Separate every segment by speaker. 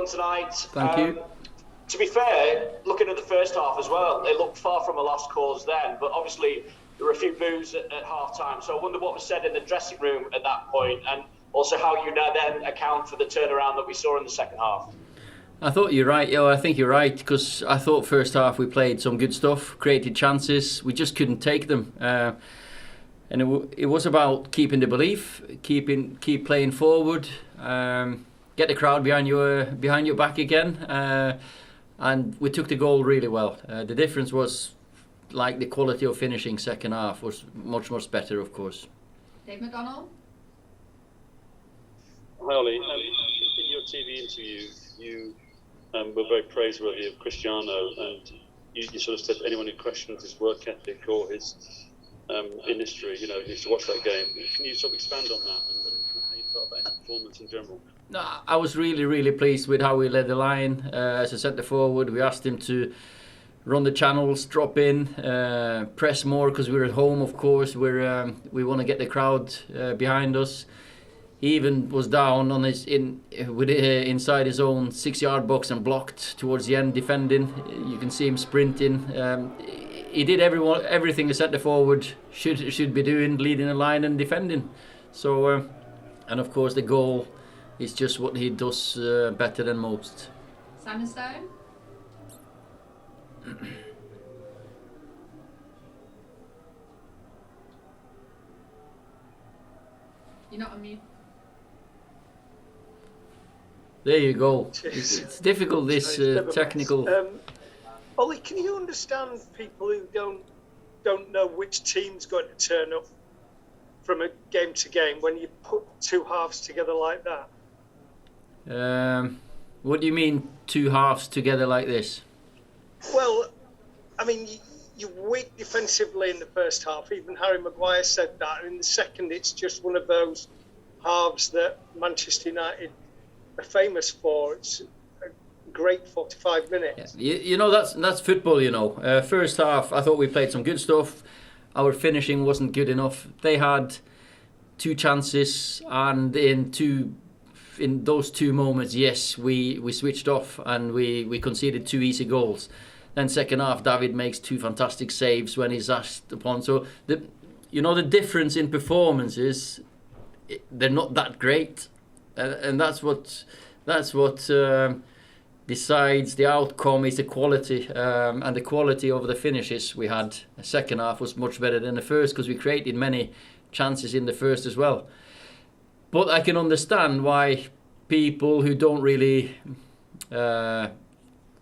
Speaker 1: done tonight.
Speaker 2: Thank you.
Speaker 1: To be fair, looking at the first half as well, it looked far from a lost cause then, but obviously there were a few boos at half-time. So I wonder what was said in the dressing room at that point, and also how you now then account for the turnaround that we saw in the second half.
Speaker 2: I thought you're right, I think you're right, because I thought first half we played some good stuff, created chances, we just couldn't take them. And it was about keeping the belief, keep playing forward, get the crowd behind your back again, and we took the goal really well. The difference was like the quality of finishing second half was much better, of course.
Speaker 3: Dave McDonald.
Speaker 4: Hi Ollie, in your TV interview, you were very praiseworthy of Cristiano, and you sort of said anyone who questions his work ethic or his industry, needs to watch that game. Can you sort of expand on that and how you felt about his performance in general?
Speaker 2: No, I was really pleased with how we led the line as a centre forward. We asked him to run the channels, drop in, press more because we're at home. Of course, we want to get the crowd behind us. He even was down on inside his own 6-yard box and blocked towards the end, defending. You can see him sprinting. He did everything a centre forward should be doing, leading the line and defending. So, and of course the goal is just what he does better than most.
Speaker 3: Simon Stone. You're not on mute.
Speaker 2: There you go. It's difficult, this technical.
Speaker 5: Ollie, can you understand people who don't know which team's going to turn up from a game to game when you put two halves together like that?
Speaker 2: What do you mean, two halves together like this?
Speaker 5: Well, I mean, you're weak defensively in the first half. Even Harry Maguire said that. And in the second, it's just one of those halves that Manchester United are famous for. It's a great 45 minutes.
Speaker 2: Yeah. That's football. First half, I thought we played some good stuff. Our finishing wasn't good enough. They had two chances, and in those two moments, yes, we switched off and we conceded two easy goals. Then second half, David makes two fantastic saves when he's asked upon. So the difference in performances, they're not that great, and that's what decides the outcome is the quality, and the quality of the finishes we had. The second half was much better than the first because we created many chances in the first as well. But I can understand why people who don't really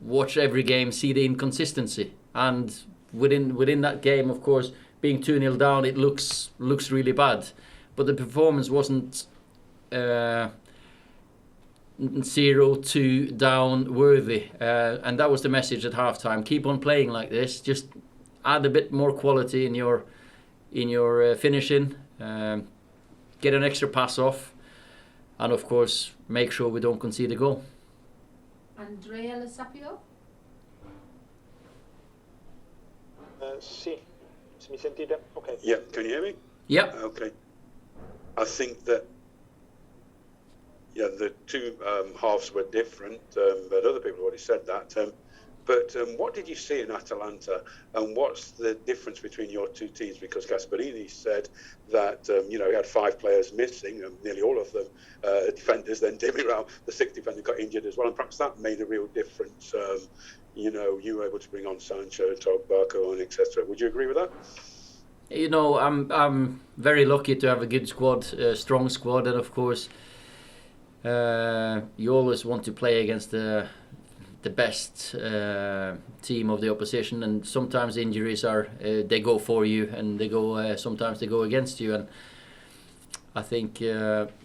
Speaker 2: watch every game see the inconsistency. And within that game, of course, being 2-0 down, it looks really bad. But the performance wasn't 0-2 down worthy. And that was the message at halftime. Keep on playing like this. Just add a bit more quality in your finishing. Get an extra pass off. And of course, make sure we don't concede a goal.
Speaker 3: Andrea Lesapio.
Speaker 6: Sì, mi sentite? Okay.
Speaker 7: Yeah, can you hear me?
Speaker 2: Yeah.
Speaker 7: Okay. I think that the two halves were different, but other people already said that. But what did you see in Atalanta, and what's the difference between your two teams? Because Gasperini said that he had 5 players missing, nearly all of them defenders. Then Demiral, the 6th defender, got injured as well, and perhaps that made a real difference. You were able to bring on Sancho, Togba, etc. Would you agree with that?
Speaker 2: I'm very lucky to have a good squad, a strong squad, and of course, you always want to play against the best team of the opposition, and sometimes injuries they go for you, and sometimes they go against you. And I think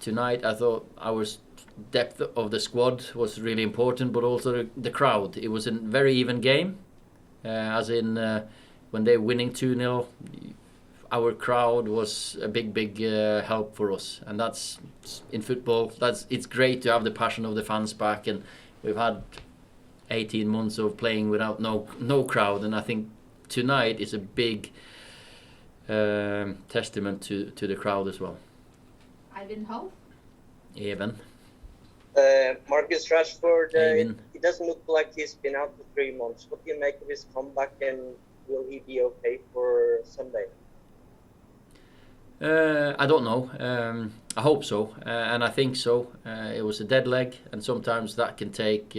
Speaker 2: tonight I thought our depth of the squad was really important, but also the crowd. It was a very even game, as in when they're winning 2-0, our crowd was a big help for us. And that's in football. It's great to have the passion of the fans back, and we've had 18 months of playing without no crowd, and I think tonight is a big testament to the crowd as well.
Speaker 3: Ivan Hope.
Speaker 2: Even.
Speaker 8: Marcus Rashford,
Speaker 2: Even.
Speaker 8: it doesn't look like he's been out for 3 months. What do you make of his comeback, and will he be okay for Sunday?
Speaker 2: I don't know. I hope so, and I think so. It was a dead leg, and sometimes that can take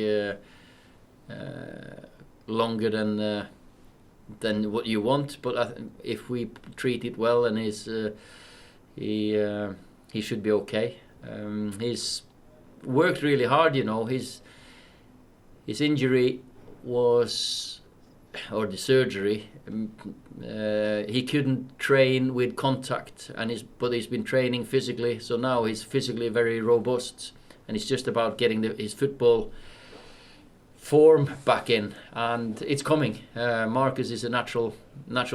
Speaker 2: longer than what you want. But if we treat it well, and he should be okay. He's worked really hard. His injury was, or the surgery. He couldn't train with contact, but he's been training physically. So now he's physically very robust, and it's just about getting his football form back in, and it's coming. Marcus is a natural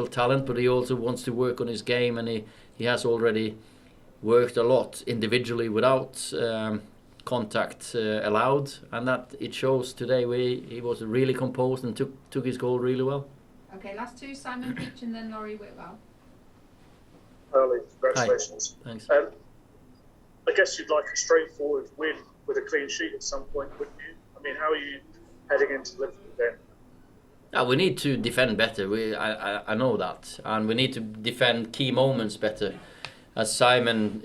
Speaker 2: talent, but he also wants to work on his game, and he has already worked a lot individually without contact allowed, and that it shows today. He was really composed and took his goal really well.
Speaker 3: Okay, last two, Simon Peach and then Laurie Whitwell.
Speaker 9: Early, congratulations.
Speaker 2: Hi. Thanks.
Speaker 9: I guess you'd like a straightforward win with a clean sheet at some point, wouldn't you? I mean, how are you heading into the Liverpool game?
Speaker 2: We need to defend better. I know that, and we need to defend key moments better. As Simon,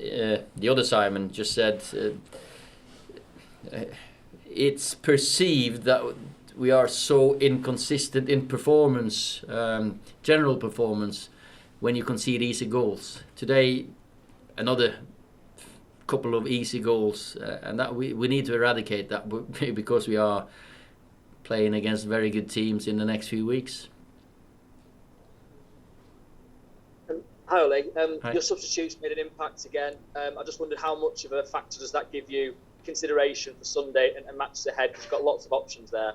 Speaker 2: the other Simon, just said, it's perceived that we are so inconsistent in performance, general performance, when you concede easy goals. Today, another couple of easy goals, and that we need to eradicate that because we are playing against very good teams in the next few weeks.
Speaker 10: Hi Ole,
Speaker 2: Hi.
Speaker 10: Your substitutes made an impact again. I just wondered how much of a factor does that give you consideration for Sunday and matches ahead, because you've got lots of options there.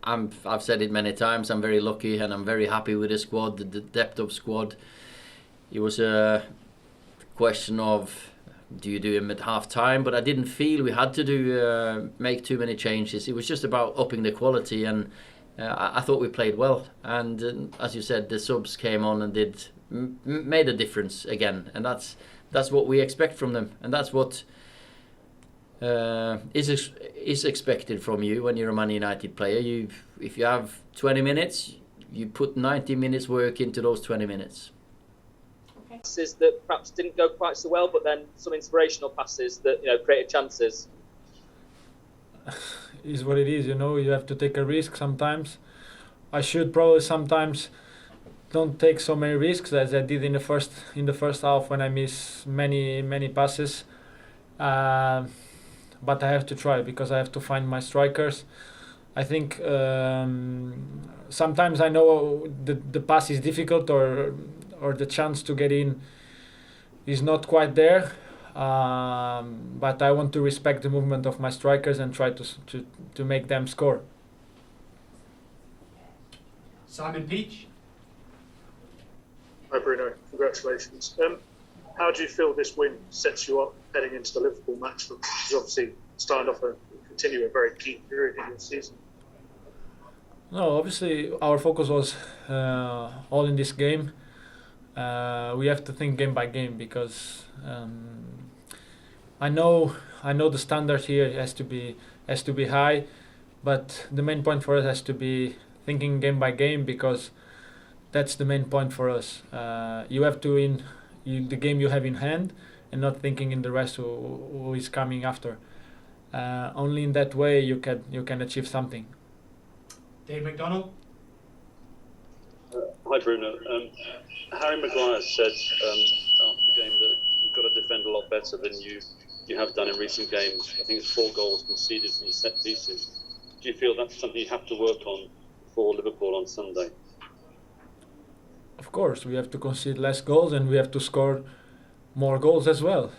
Speaker 2: I've said it many times, I'm very lucky and I'm very happy with the squad, the depth of squad. It was a question of, do you do him at half time? But I didn't feel we had to make too many changes. It was just about upping the quality, and I thought we played well. And as you said, the subs came on and made a difference again, and that's what we expect from them, and that's what is expected from you when you're a Man United player. If you have 20 minutes, you put 90 minutes work into those 20 minutes.
Speaker 10: Passes that perhaps didn't go quite so well, but then some inspirational passes that created chances.
Speaker 11: Is what it is, you have to take a risk sometimes. I should probably sometimes don't take so many risks as I did in the first half when I miss many passes. But I have to try, because I have to find my strikers. I think sometimes I know the pass is difficult, or the chance to get in is not quite there. But I want to respect the movement of my strikers and try to make them score.
Speaker 12: Simon Peach.
Speaker 9: Hi Bruno, congratulations. How do you feel this win sets you up heading into the Liverpool match, which is obviously starting off and continue a very key period in your season?
Speaker 11: No, obviously our focus was all in this game. We have to think game by game, because I know the standard here has to be high, but the main point for us has to be thinking game by game, because that's the main point for us. You have to win the game you have in hand, and not thinking in the rest who is coming after. Only in that way you can achieve something.
Speaker 12: Dave McDonald.
Speaker 4: Hi Bruno. Harry Maguire said after the game that you've got to defend a lot better than you have done in recent games. I think it's 4 goals conceded from set pieces. Do you feel that's something you have to work on for Liverpool on Sunday?
Speaker 11: Of course, we have to concede less goals, and we have to score more goals as well.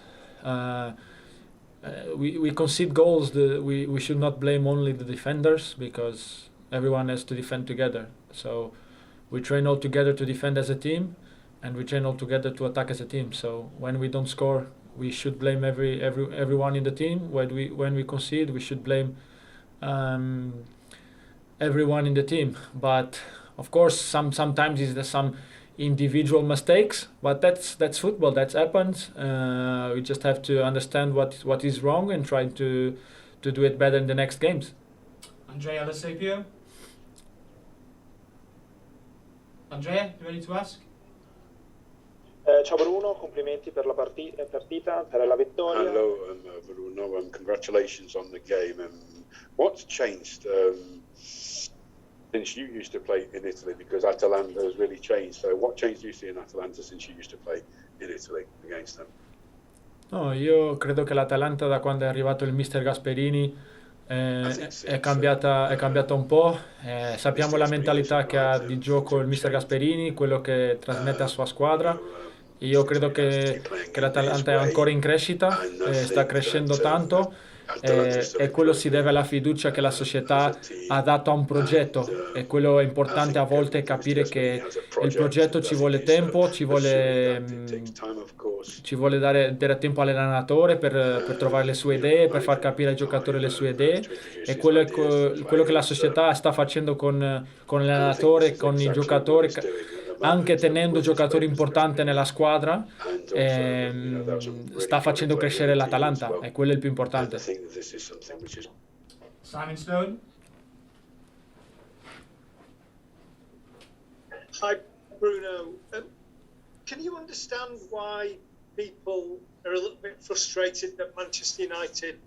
Speaker 11: We concede goals. We should not blame only the defenders, because everyone has to defend together. So we train all together to defend as a team, and we train all together to attack as a team. So when we don't score, we should blame everyone in the team. When we concede, we should blame everyone in the team. But of course, sometimes there some individual mistakes, but that's football. That happens. We just have to understand what is wrong and try to to do it better in the next games.
Speaker 12: Andrea Lasapio. Andrea, you ready to ask?
Speaker 6: Ciao Bruno, complimenti per la partita, per la vittoria.
Speaker 7: Hello, Bruno, and congratulations on the game. What's changed since you used to play in Italy? Because Atalanta has really changed. So what change do you see in Atalanta since you used to play in Italy against them?
Speaker 11: No, io credo che l'Atalanta, da quando è arrivato il mister Gasperini, è cambiata un po'. Sappiamo la mentalità che ha di gioco il mister Gasperini, quello che trasmette alla sua squadra. Io credo che l'Atalanta è ancora in crescita, sta crescendo tanto, e quello si deve alla fiducia che la società ha dato a un progetto, e quello è importante a volte, capire che il progetto ci vuole tempo, ci vuole dare tempo all'allenatore per trovare le sue idee, per far capire ai giocatori le sue idee, e quello che la società sta facendo con l'allenatore, con i giocatori, anche tenendo giocatori importanti nella squadra, sta facendo crescere l'Atalanta, e quello è il più importante.
Speaker 12: Simon Stone.
Speaker 5: Hi, Bruno. Can you understand why people are a little bit frustrated that Manchester United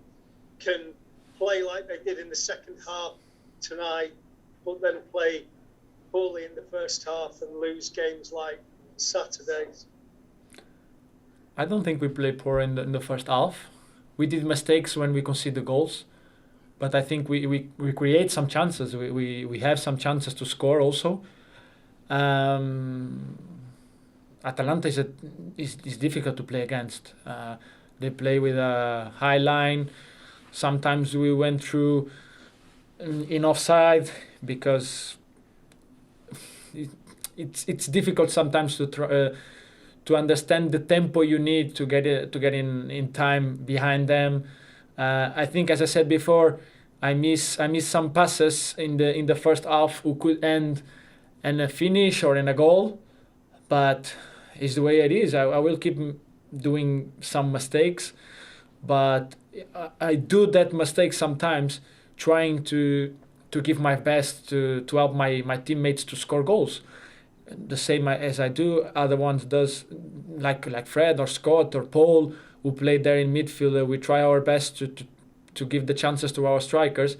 Speaker 5: can play like they did in the second half tonight, but then play poorly in the first half and lose games like Saturday's?
Speaker 11: I don't think we played poor in the first half. We did mistakes when we conceded goals, but I think we create some chances. We have some chances to score also. Atalanta is difficult to play against. They play with a high line. Sometimes we went through in offside because it's difficult sometimes to understand the tempo you need to get in time behind them. I think, as I said before, I miss some passes in the first half who could end in a finish or in a goal, but it's the way it is. I will keep doing some mistakes, but I do that mistake sometimes, trying to give my best to help my teammates to score goals. The same as I do, other ones does, like Fred or Scott or Paul, who played there in midfield. We try our best to give the chances to our strikers.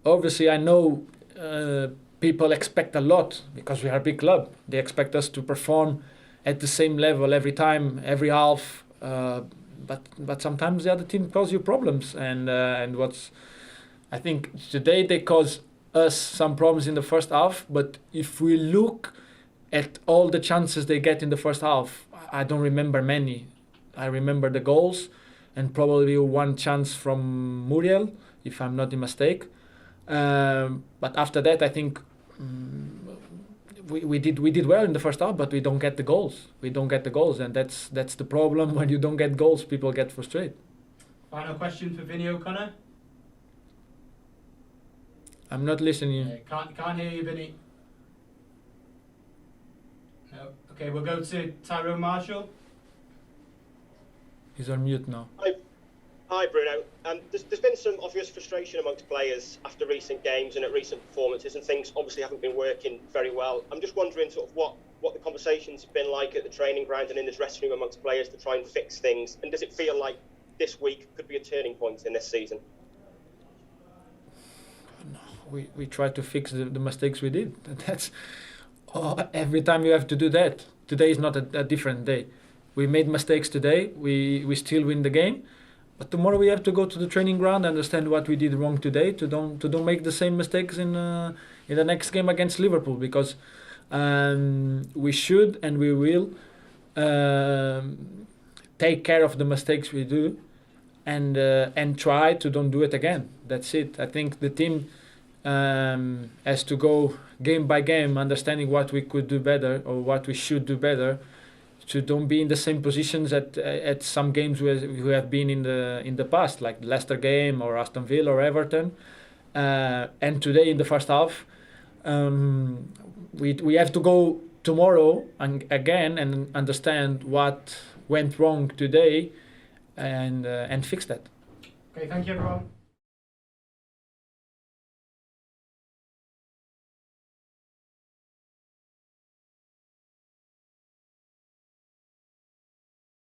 Speaker 11: Obviously, I know people expect a lot because we are a big club. They expect us to perform at the same level every time, every half. But sometimes the other team cause you problems, and I think today they cause us some problems in the first half. But if we look at all the chances they get in the first half, I don't remember many. I remember the goals and probably one chance from Muriel, if I'm not mistaken. But after that, I think we did well in the first half, but we don't get the goals. And that's the problem. When you don't get goals, people get frustrated.
Speaker 12: Final question for Vinny O'Connor.
Speaker 11: I'm not listening.
Speaker 12: Can't hear you, Vinny. No. Okay, we'll go to Tyrone Marshall.
Speaker 11: He's on mute now.
Speaker 13: Hi, Bruno. There's been some obvious frustration amongst players after recent games and at recent performances, and things obviously haven't been working very well. I'm just wondering sort of what the conversations have been like at the training ground and in the dressing room amongst players to try and fix things, and does it feel like this week could be a turning point in this season?
Speaker 11: We try to fix the mistakes we did. That's every time you have to do that. Today is not a different day. We made mistakes today. We still win the game. But tomorrow we have to go to the training ground, understand what we did wrong today, to don't make the same mistakes in the next game against Liverpool, because we should and we will take care of the mistakes we do, and try to don't do it again. That's it. I think the team has to go game by game, understanding what we could do better or what we should do better, to don't be in the same positions at some games we have been in the past, like the Leicester game or Aston Villa or Everton. And today in the first half, we have to go tomorrow again and understand what went wrong today and fix that.
Speaker 12: Okay, thank you everyone.